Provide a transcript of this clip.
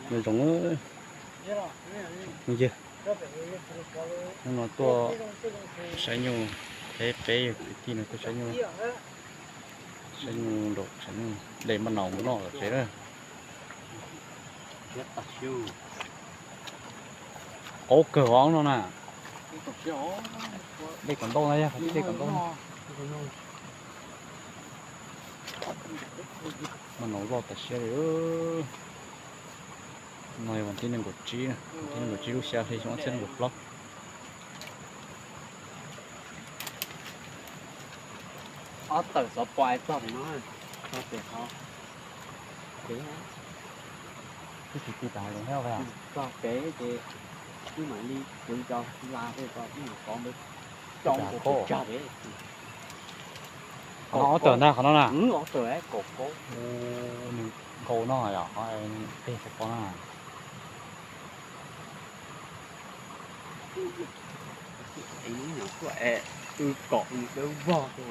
người giống như chưa nó to sai nhiều thế bé thì nó có sai nhiều độ sai nhiều để mà nấu nó là thế đó có cửa óng nó nè đây còn to này đây còn to mà nấu vào cái xe đấy nàyวันที่หนึ่งกดจีนะวันที่หนึ่งกดจีลูกเสียที่ช่องเส้นบุกล็อกở từ số quay cho nó tiền họ kỹ á cái thịt tí tải luôn heo vậy à cho kỹ thì cứ mà đi tự cho la thế cho cái mà con biết trong cuộc cho đấy nó tưởng ra nó nè nó từ ấy cột cố cô nó rồi à cái con nó ấy nhỏ của ẹ từ cột từ vò rồi